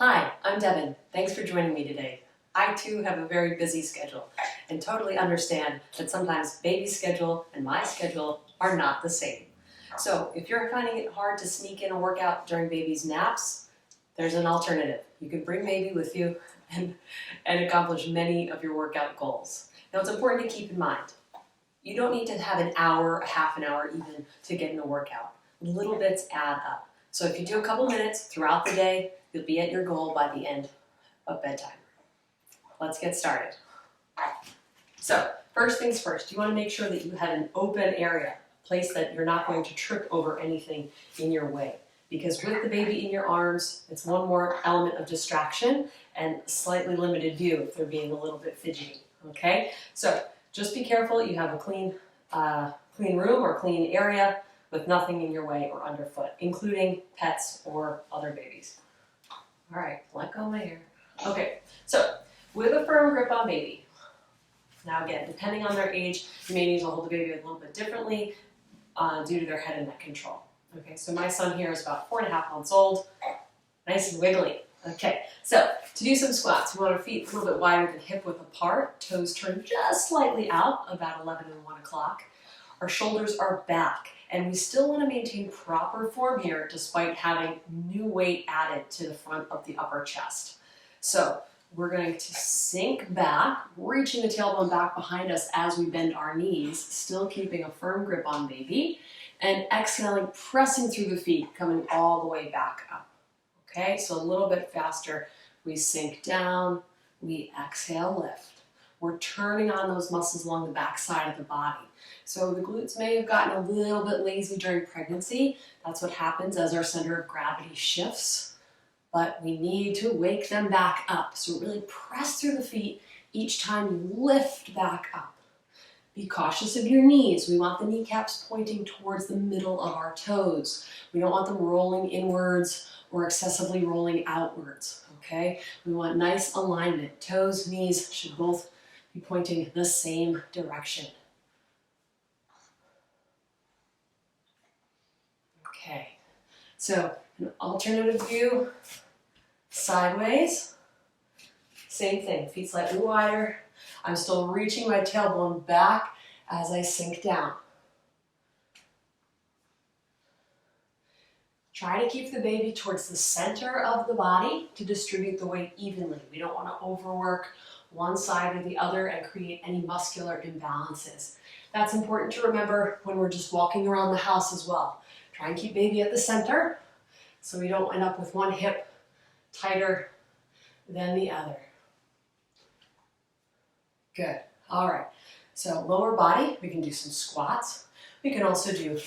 Hi, I'm Devin. Thanks for joining me today. I too have a very busy schedule and totally understand that sometimes baby's schedule and my schedule are not the same. So if you're finding it hard to sneak in a workout during baby's naps, there's an alternative. You can bring baby with you and accomplish many of your workout goals. Now it's important to keep in mind, you don't need to have an hour, a half an hour even to get in a workout. Little bits add up. So if you do a couple minutes throughout the day, you'll be at your goal by the end of bedtime. Let's get started. So first things first, you want to make sure that you have an open area, a place that you're not going to trip over anything in your way. Because with the baby in your arms, it's one more element of distraction and slightly limited view if they're being a little bit fidgety, okay? So just be careful you have a clean room or clean area with nothing in your way or underfoot, including pets or other babies. All right, let go of my hair. Okay, so with a firm grip on baby. Now again, depending on their age, you may need to hold the baby a little bit differently due to their head and neck control. Okay, so my son here is about 4.5 months old, nice and wiggly. Okay, so to do some squats, we want our feet a little bit wider than hip width apart, toes turned just slightly out, about 11 and 1 o'clock. Our shoulders are back, and we still want to maintain proper form here despite having new weight added to the front of the upper chest. So we're going to sink back, reaching the tailbone back behind us as we bend our knees, still keeping a firm grip on baby, and exhaling, pressing through the feet, coming all the way back up. Okay, so a little bit faster. We sink down, we exhale, lift. We're turning on those muscles along the back side of the body. So the glutes may have gotten a little bit lazy during pregnancy. That's what happens as our center of gravity shifts. But we need to wake them back up. So really press through the feet each time you lift back up. Be cautious of your knees. We want the kneecaps pointing towards the middle of our toes. We don't want them rolling inwards or excessively rolling outwards, okay? We want nice alignment. Toes, knees should both be pointing the same direction. Okay, so an alternative view, sideways, same thing, feet slightly wider. I'm still reaching my tailbone back as I sink down. Try to keep the baby towards the center of the body to distribute the weight evenly. We don't want to overwork one side or the other and create any muscular imbalances. That's important to remember when we're just walking around the house as well. Try and keep baby at the center so we don't end up with one hip tighter than the other. Good. All right. So lower body, we can do some squats. We can also do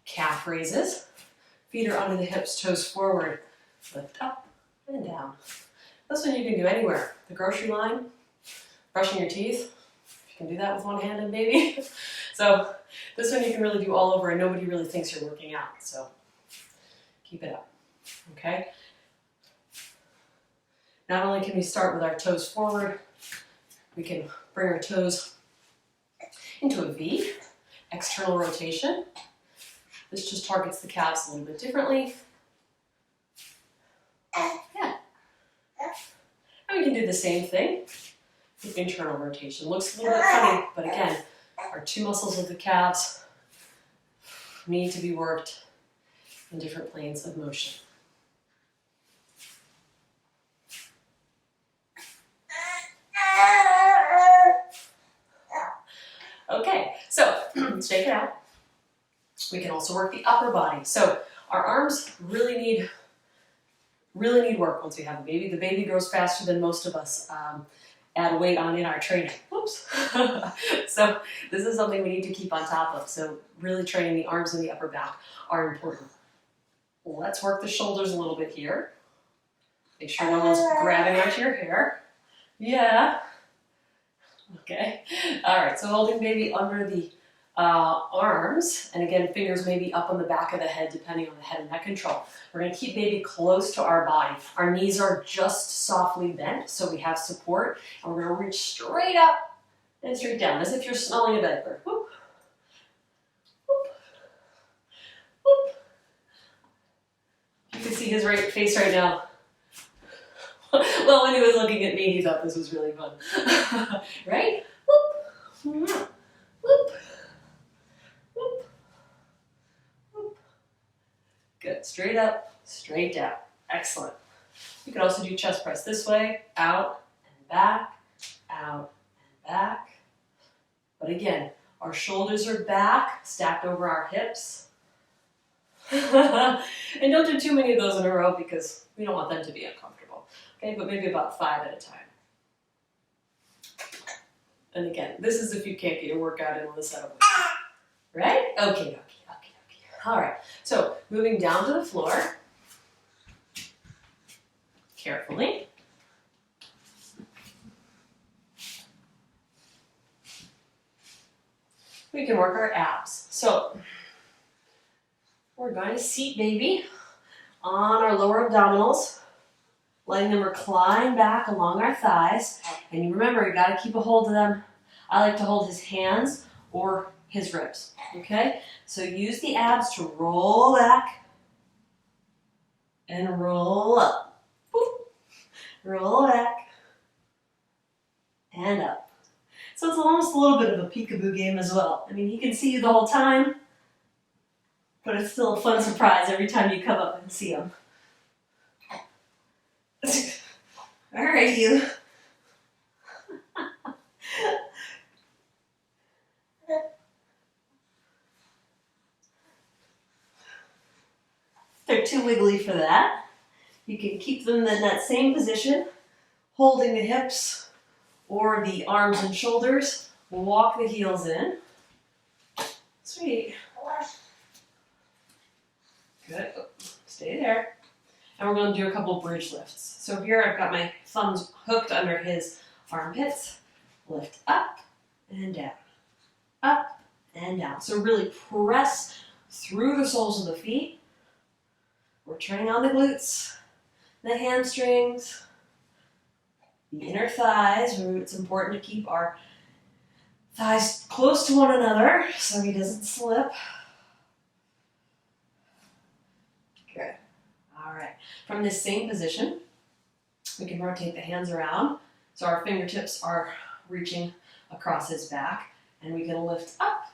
calf raises. Feet are under the hips, toes forward. Lift up and down. This one you can do anywhere. The grocery line, brushing your teeth. You can do that with one hand and baby. So this one you can really do all over and nobody really thinks you're working out. So keep it up. Okay? Not only can we start with our toes forward, we can bring our toes into a V, external rotation. This just targets the calves a little bit differently. Yeah. And we can do the same thing with internal rotation. Looks a little bit funny, but again, our two muscles of the calves need to be worked in different planes of motion. Okay, so shake it out. We can also work the upper body. So our arms really need work once we have a baby. The baby grows faster than most of us add weight on in our training. Whoops. So this is something we need to keep on top of. So really training the arms and the upper back are important. Let's work the shoulders a little bit here. Make sure no one's grabbing onto your hair. Yeah. Okay. All right, so holding baby under the arms, and again, fingers may be up on the back of the head depending on the head and neck control. We're going to keep baby close to our body. Our knees are just softly bent, so we have support, and we're going to reach straight up and straight down, as if you're smelling a diaper. Whoop. Whoop. Whoop. You can see his face right now. Well, when he was looking at me, he thought this was really fun. Right? Whoop, whoop, whoop, whoop, whoop. Good. Straight up, straight down. Excellent. You can also do chest press this way, out and back, out and back. But again, our shoulders are back, stacked over our hips. And don't do too many of those in a row because we don't want them to be uncomfortable. Okay, but maybe about 5 at a time. And again, this is if you can't get your workout in with a set of weights. Right? Okay. All right, so moving down to the floor. Carefully. We can work our abs. So we're going to seat baby on our lower abdominals, letting them recline back along our thighs. And you remember, you got to keep a hold of them. I like to hold his hands or his ribs. Okay? So use the abs to roll back and roll up. Roll back and up. So it's almost a little bit of a peekaboo game as well. I mean, he can see you the whole time, but it's still a fun surprise every time you come up and see him. All right, you. They're too wiggly for that. You can keep them in that same position, holding the hips or the arms and shoulders. Walk the heels in. Sweet. Good. Stay there. And we're going to do a couple bridge lifts. So here I've got my thumbs hooked under his armpits. Lift up and down. Up and down. So really press through the soles of the feet. We're turning on the glutes, the hamstrings, the inner thighs. It's important to keep our thighs close to one another so he doesn't slip. Good. All right. From this same position, we can rotate the hands around so our fingertips are reaching across his back, and we can lift up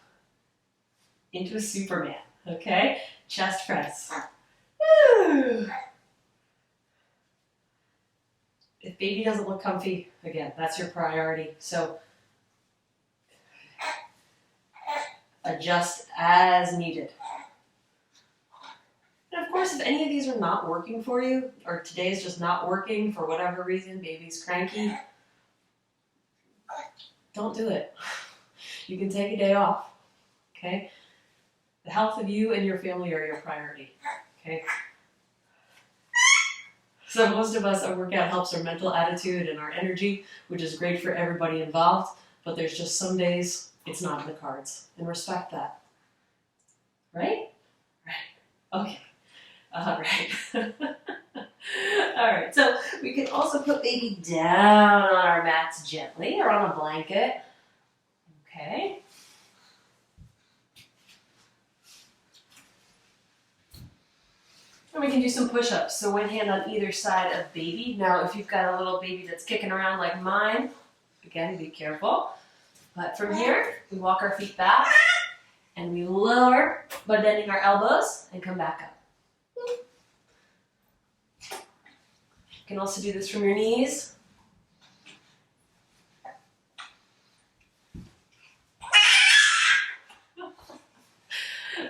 into a Superman. Okay? Chest press. Woo! If baby doesn't look comfy, again, that's your priority. So adjust as needed. And of course, if any of these are not working for you, or today is just not working for whatever reason, baby's cranky, don't do it. You can take a day off, okay? The health of you and your family are your priority, okay? So most of us, our workout helps our mental attitude and our energy, which is great for everybody involved, but there's just some days it's not in the cards, and respect that. Right? Right. Okay. All right. All right, so we can also put baby down on our mats gently or on a blanket. Okay. And we can do some push-ups. So one hand on either side of baby. Now, if you've got a little baby that's kicking around like mine, again, be careful. But from here, we walk our feet back and we lower by bending our elbows and come back up. You can also do this from your knees.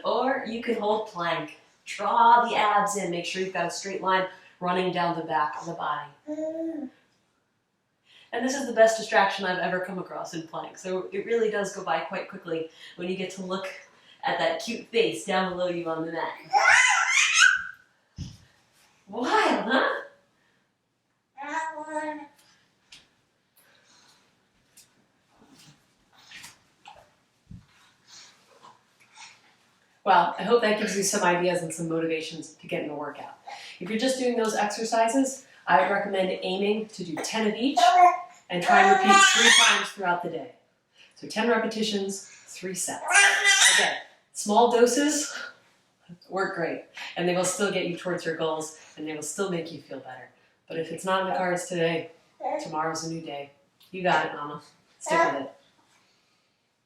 Or you can hold plank. Draw the abs in. Make sure you've got a straight line running down the back of the body. And this is the best distraction I've ever come across in plank. So it really does go by quite quickly when you get to look at that cute face down below you on the mat. Wild, huh? Well, I hope that gives you some ideas and some motivations to get in the workout. If you're just doing those exercises, I would recommend aiming to do 10 of each and try and repeat 3 times throughout the day. So 10 repetitions, 3 sets. Again, small doses work great, and they will still get you towards your goals, and they will still make you feel better. But if it's not in the cards today, tomorrow's a new day. You got it, Mama. Stick with it.